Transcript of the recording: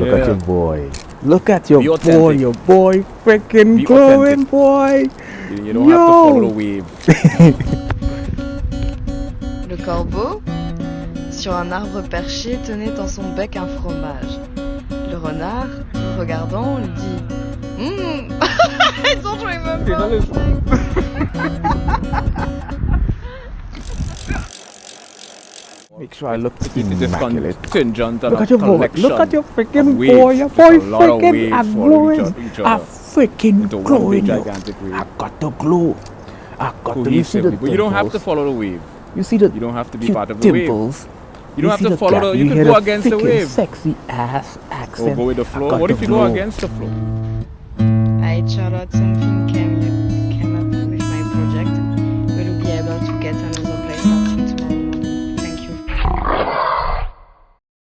Look at your boy. Look at your Be boy. authentic. Your boy freaking Be glowing, authentic. boy. You don't have to follow the wave. Le corbeau, sur un arbre perché, tenait dans son bec un fromage. Le renard, le regardant, lui dit Ils ont joué même pas. Make sure I look It is immaculate. contingent on Look a at your boy. collection Look at your freaking of waves. boy. Your There's boy a lot of freaking waves are following glowing. each I other freaking into one glowing. big Yo. gigantic I wave. got the glow. I got the. You see the Cohesively. But you don't have to dimples? follow the wave. You see the. You don't have to be cute part of the wave. dimples? You don't have see to follow gap? the. You hear can go the against the thick and wave. Sexy ass Or accent. go with the I flow. got What the if you go glow. against the flow? Alright, Charlotte, something came.